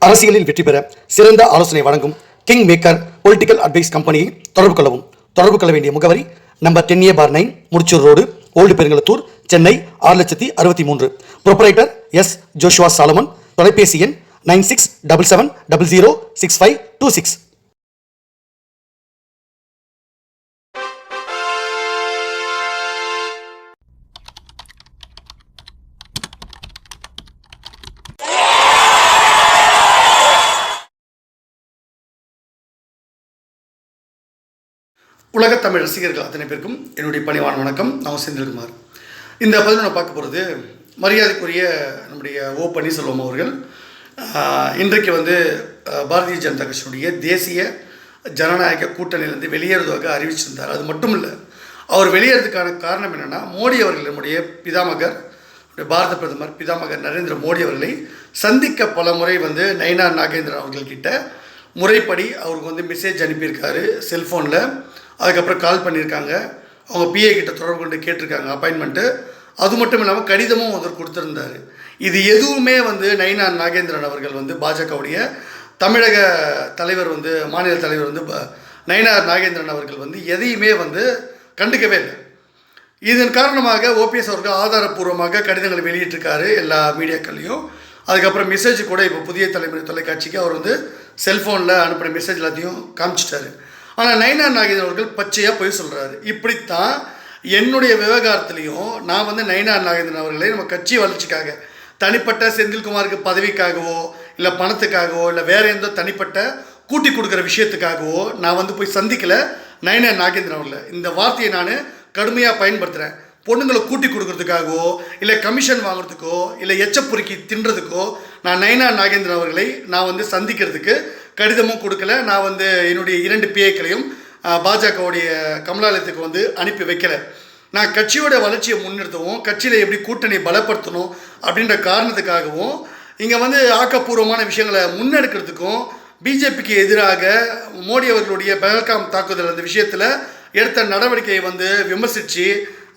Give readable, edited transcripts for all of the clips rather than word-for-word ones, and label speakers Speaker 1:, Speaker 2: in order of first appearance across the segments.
Speaker 1: அரசியலில் வெற்றி பெற சிறந்த ஆலோசனை வழங்கும் கிங் மேக்கர் பொலிட்டிக்கல் அட்வைஸ் கம்பெனியை தொடர்பு கொள்ளவும். தொடர்பு கொள்ள வேண்டிய முகவரி number 10A/9 Mudichur road, old Perungalathur, Chennai 6,63,000. Proprietor S. Joshua Solomon. தொலைபேசி எண் 9677006526. உலகத் தமிழ் ரசிகர்கள் அத்தனை பேருக்கும் என்னுடைய பணிவான வணக்கம். நான் செந்தில்குமார். இந்த பதிவு நான் பார்க்க போகிறது மரியாதைக்குரிய நம்முடைய ஓ பன்னீர்செல்வம் அவர்கள் இன்றைக்கு பாரதிய ஜனதா கட்சியினுடைய தேசிய ஜனநாயக கூட்டணியிலிருந்து வெளியேறுவதாக அறிவிச்சிருந்தார். அது மட்டும் இல்லை, அவர் வெளியேறதுக்கான காரணம் என்னென்னா, மோடி அவர்கள் நம்முடைய பிதாமகர், பாரத பிரதமர் பிதாமகர் நரேந்திர மோடி அவர்களை சந்திக்க பல முறை நயினார் நாகேந்திரன் அவர்கள்கிட்ட முறைப்படி அவருக்கு மெசேஜ் அனுப்பியிருக்காரு செல்ஃபோனில். அதுக்கப்புறம் கால் பண்ணியிருக்காங்க, அவங்க பிஏ கிட்ட தொடர்பு கொண்டு கேட்டிருக்காங்க அப்பாயின்மெண்ட்டு. அது மட்டும் இல்லாமல் கடிதமும் அவர் கொடுத்துருந்தார். இது எதுவுமே நயினார் நாகேந்திரன் அவர்கள் பாஜகவுடைய தமிழக தலைவர் மாநில தலைவர் நயினார் நாகேந்திரன் அவர்கள் எதையுமே கண்டுக்கவே இல்லை. இதன் காரணமாக ஓபிஎஸ் அவர்கள் ஆதாரப்பூர்வமாக கடிதங்களை வெளியிட்டிருக்காரு எல்லா மீடியாக்கள்லையும். அதுக்கப்புறம் மெசேஜ் கூட இப்போ புதிய தலைமுறை தொலைக்காட்சிக்கு அவர் செல்ஃபோனில் அனுப்பின மெசேஜ் எல்லாத்தையும் காமிச்சிட்டாரு. ஆனால் நயினார் நாகேந்திரன் அவர்கள் பச்சையாக போய் சொல்கிறாரு. இப்படித்தான் என்னுடைய விவகாரத்துலேயும் நான் நயினார் நாகேந்திரன் அவர்களை நம்ம கட்சி வளர்ச்சிக்காக, தனிப்பட்ட செந்தில்குமாருக்கு பதவிக்காகவோ இல்லை பணத்துக்காகவோ இல்லை வேறு எந்த தனிப்பட்ட கூட்டி கொடுக்குற விஷயத்துக்காகவோ நான் போய் சந்திக்கலை நயினார் நாகேந்திரன் அவர்களை. இந்த வார்த்தையை நான் கடுமையாக பயன்படுத்துகிறேன். பொண்ணுங்களை கூட்டி கொடுக்கறதுக்காகவோ இல்லை கமிஷன் வாங்குறதுக்கோ இல்லை எச்சப்புரிக்கி தின்றதுக்கோ நான் நயினார் நாகேந்திரன் அவர்களை நான் சந்திக்கிறதுக்கு கடிதமும் கொடுக்கல. நான் என்னுடைய 2 பிஏக்களையும் பாஜகவுடைய கமலாலயத்துக்கு அனுப்பி வைக்கலை. நான் கட்சியோட வளர்ச்சியை முன்னிறுத்தவும், கட்சியில் எப்படி கூட்டணி பலப்படுத்தணும் அப்படின்ற காரணத்துக்காகவும், இங்கே ஆக்கப்பூர்வமான விஷயங்களை முன்னெடுக்கிறதுக்கும், பிஜேபிக்கு எதிராக மோடி அவர்களுடைய பஹல்காம் தாக்குதல் அந்த விஷயத்தில் எடுத்த நடவடிக்கையை விமர்சித்து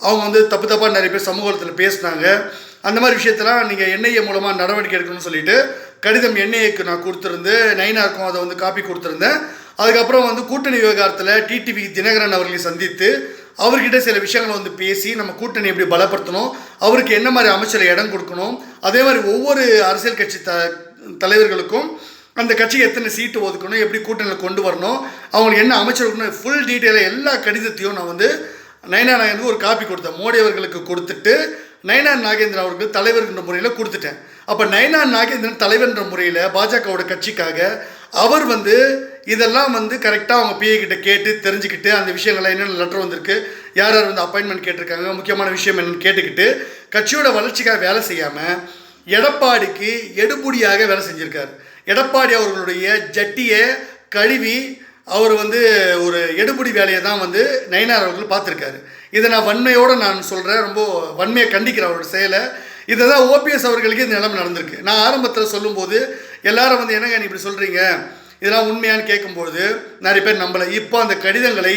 Speaker 1: அவங்க தப்பாக நிறைய பேர் சமூகத்தில் பேசினாங்க. அந்த மாதிரி விஷயத்தெல்லாம் நீங்கள் என்ஐஏ மூலமாக நடவடிக்கை எடுக்கணும்னு சொல்லிட்டு கடிதம் என்ஐஏக்கு நான் கொடுத்துருந்து, நயினாருக்கும் அதை காப்பி கொடுத்துருந்தேன். அதுக்கப்புறம் கூட்டணி விவகாரத்தில் டிடிவி தினகரன் அவர்களை சந்தித்து அவர்கிட்ட சில விஷயங்களை பேசி நம்ம கூட்டணி எப்படி பலப்படுத்தணும், அவருக்கு என்ன மாதிரி அமைச்சரை இடம் கொடுக்கணும், அதே மாதிரி ஒவ்வொரு அரசியல் கட்சி தலைவர்களுக்கும் அந்த கட்சிக்கு எத்தனை சீட்டு ஒதுக்கணும், எப்படி கூட்டணியில் கொண்டு வரணும், அவங்களுக்கு என்ன அமைச்சர் கொடுக்கணும், ஃபுல் டீட்டெயிலாக எல்லா கடிதத்தையும் நான் நயினார் நாகேந்திரன் ஒரு காப்பி கொடுத்தேன். மோடி அவர்களுக்கு கொடுத்துட்டு நயினார் நாகேந்திரன் அவர்கள் தலைவர்கின்ற முறையில் கொடுத்துட்டேன். அப்போ நயினார் நாகேந்திரன் தலைவர்ன்ற முறையில் பாஜகவோட கட்சிக்காக அவர் இதெல்லாம் கரெக்டாக அவங்க பிஏ கிட்ட கேட்டு தெரிஞ்சுக்கிட்டு அந்த விஷயங்கள்லாம் என்னென்ன லெட்டர் வந்திருக்கு, யார் யார் அப்பாயின்மெண்ட் கேட்டிருக்காங்க, முக்கியமான விஷயம் என்னென்னு கேட்டுக்கிட்டு கட்சியோட வளர்ச்சிக்காக வேலை செய்யாமல் எடப்பாடிக்கு எடுபடியாக வேலை செஞ்சுருக்கார். எடப்பாடி அவர்களுடைய ஜட்டியை கழுவி அவர் ஒரு எடுபடி வேலையை தான் நயினார் அவர்கள் பார்த்துருக்காரு. இதை நான் வன்மையோடு நான் சொல்கிறேன், ரொம்ப வன்மையை கண்டிக்கிறேன் அவரோட செயலை. இதை தான் ஓபிஎஸ் அவர்களுக்கு இந்த நிலைமை நடந்திருக்கு. நான் ஆரம்பத்தில் சொல்லும்போது எல்லாரும் என்னங்க நீ இப்படி சொல்கிறீங்க, இதெல்லாம் உண்மையானு கேட்கும்போது நிறைய பேர் நம்பலை. இப்போ அந்த கடிதங்களை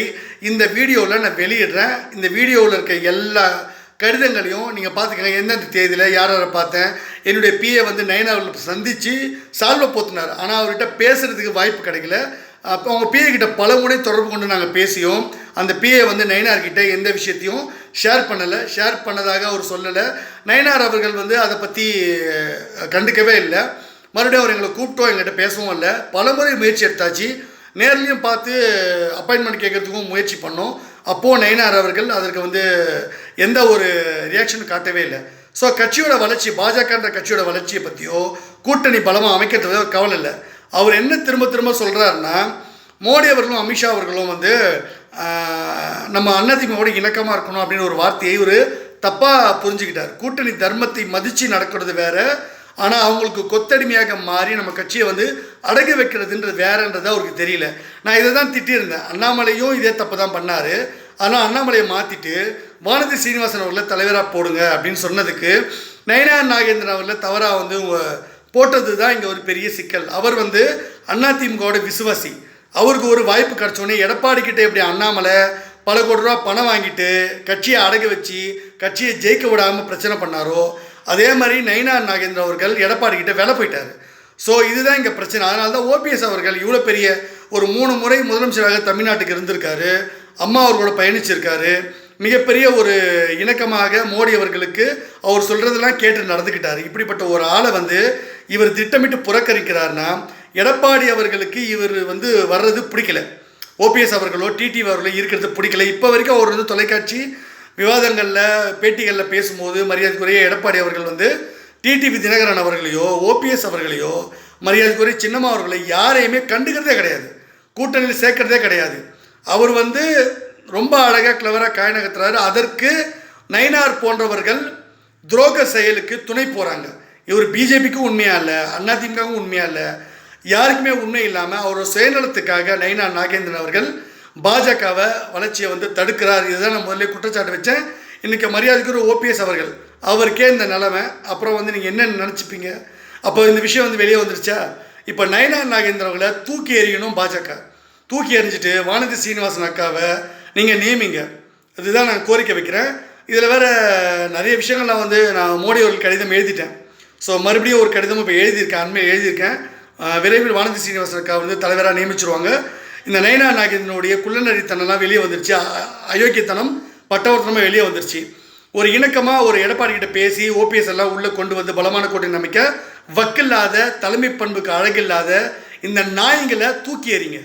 Speaker 1: இந்த வீடியோவில் நான் வெளியிடுறேன். இந்த வீடியோவில் இருக்க எல்லா கடிதங்களையும் நீங்கள் பார்த்துக்கங்க. எந்தெந்த தேதியில் யார் யாரை பார்த்தேன். என்னுடைய பிஏ நயினார் அவர்கள் சந்தித்து சால்வை போத்துனார். ஆனால் அவர்கிட்ட பேசுகிறதுக்கு வாய்ப்பு கிடைக்கல. அப்போ அவங்க பிஏ கிட்ட பல முறை தொடர்பு கொண்டு நாங்கள் பேசியோம். அந்த பிஏ நயினார்கிட்ட எந்த விஷயத்தையும் ஷேர் பண்ணலை, ஷேர் பண்ணதாக அவர் சொல்லலை. நயினார் அவர்கள் அதை பற்றி கண்டுக்கவே இல்லை. மறுபடியும் அவர் எங்களை கூப்பிட்டோம், எங்கிட்ட பேசவும் இல்லை. பல முறை முயற்சி எடுத்தாச்சு, நேர்லையும் பார்த்து அப்பாயின்மெண்ட் கேட்குறதுக்கும் முயற்சி பண்ணோம். அப்போது நயினார் அவர்கள் அதற்கு எந்த ஒரு ரியாக்ஷனும் காட்டவே இல்லை. ஸோ கட்சியோட வளர்ச்சி, பாஜகன்ற கட்சியோட வளர்ச்சியை பற்றியோ கூட்டணி பலமாக அமைக்கிறது கவலை இல்லை. அவர் என்ன திரும்ப திரும்ப சொல்கிறாருன்னா, மோடி அவர்களும் அமித்ஷா அவர்களும் நம்ம அதிமுகவோட இணக்கமாக இருக்கணும் அப்படின்னு ஒரு வார்த்தையை ஒரு தப்பாக புரிஞ்சுக்கிட்டார். கூட்டணி தர்மத்தை மதித்து நடக்கிறது வேறு, ஆனால் அவங்களுக்கு கொத்தடிமையாக மாறி நம்ம கட்சியை அடகு வைக்கிறதுன்றது வேறன்றது அவருக்கு தெரியல. நான் இதை தான் திட்டியிருந்தேன். அண்ணாமலையும் இதே தப்பு தான் பண்ணார். ஆனால் அண்ணாமலையை மாற்றிட்டு வானதி சீனிவாசன் அவர்களை தலைவராக போடுங்க அப்படின்னு சொன்னதுக்கு நயினார் நாகேந்திரன் அவர்களை தவறாக போட்டது தான் இங்கே ஒரு பெரிய சிக்கல். அவர் அதிமுகவோட விசுவாசி. அவருக்கு ஒரு வாய்ப்பு கிடச்சோன்னே எடப்பாடி கிட்டே எப்படி அண்ணாமலை பல கோடி ரூபா பணம் வாங்கிட்டு கட்சியை அடகு வச்சு கட்சியை ஜெயிக்க விடாமல் பிரச்சனை பண்ணாரோ, அதே மாதிரி நயினார் நாகேந்திரன் அவர்கள் எடப்பாடி கிட்ட வேலை போயிட்டார். ஸோ இதுதான் இங்கே பிரச்சனை. அதனால தான் ஓபிஎஸ் அவர்கள் இவ்வளோ பெரிய ஒரு 3 முறை முதலமைச்சராக தமிழ்நாட்டுக்கு இருந்திருக்காரு, அம்மா அவர்களோட பயணிச்சிருக்காரு, மிகப்பெரிய ஒரு இணக்கமாக மோடி அவர்களுக்கு அவர் சொல்கிறதெல்லாம் கேட்டு நடந்துக்கிட்டார். இப்படிப்பட்ட ஒரு ஆளை வந்து இவர் திட்டமிட்டு புறக்கணிக்கிறார்னா எடப்பாடி அவர்களுக்கு இவர் வந்து வர்றது பிடிக்கல, ஓபிஎஸ் அவர்களோ டிடிவி அவர்களோ இருக்கிறது பிடிக்கல. இப்போ வரைக்கும் அவர் வந்து தொலைக்காட்சி விவாதங்களில் பேட்டிகளில் பேசும்போது மரியாதைக்குரிய எடப்பாடி அவர்கள் வந்து டிடிவி தினகரன் அவர்களையோ ஓபிஎஸ் அவர்களையோ மரியாதைக்குரிய சின்னம்மா அவர்களை யாரையுமே கண்டுக்கிறதே கிடையாது, கூட்டணியில் சேர்க்கறதே கிடையாது. அவர் வந்து ரொம்ப அழகாக கிளவராக காய் நகர்த்துறாரு. அதற்கு நயினார் போன்றவர்கள் துரோக செயலுக்கு துணை போகிறாங்க. இவர் பிஜேபிக்கும் உண்மையாக இல்லை, அதிமுகவும் உண்மையாக இல்லை, யாருக்குமே உண்மை இல்லாமல் அவர் சுயநலத்துக்காக நயினார் நாகேந்திரன் அவர்கள் பாஜகவை வளர்ச்சியை வந்து தடுக்கிறார். இதுதான் நான் முதல்ல குற்றச்சாட்டு வச்சேன். இன்றைக்கி மரியாதைக்குரிய ஓபிஎஸ் அவர்கள் அவருக்கே இந்த நிலைமை, அப்புறம் வந்து நீங்கள் என்ன நினச்சிப்பீங்க? அப்போ இந்த விஷயம் வந்து வெளியே வந்துருச்சா? இப்போ நயினார் நாகேந்திரன் அவர்களை தூக்கி எறியணும் பாஜக. தூக்கி எறிஞ்சிட்டு வானதி சீனிவாசன் அக்காவை நீங்கள் நியமிங்க. இதுதான் நான் கோரிக்கை வைக்கிறேன். இதில் வேறு நிறைய விஷயங்கள் நான் மோடி அவர்கள் கடிதம் எழுதிட்டேன். ஸோ மறுபடியும் ஒரு கடிதமும் இப்போ எழுதியிருக்கேன், அண்மையை எழுதியிருக்கேன். விரைவில் வானதி சீனிவாசன் அக்கா வந்து தலைவராக நியமிச்சிருவாங்க. இந்த நயினார் நாகேந்திரனுடைய குள்ளநரித்தனம்லாம் வெளியே வந்துருச்சு, அயோக்கியத்தனம் பட்டவர்த்தனமாக வெளியே வந்துருச்சு. ஒரு இணக்கமாக ஒரு எடப்பாடி கிட்ட பேசி ஓபிஎஸ் எல்லாம் உள்ளே கொண்டு வந்து பலமான கூட்டணி அமைக்க வக்கில்லாத தலைமை பண்புக்கு அழகில்லாத இந்த நாய்களை தூக்கி எறிங்க.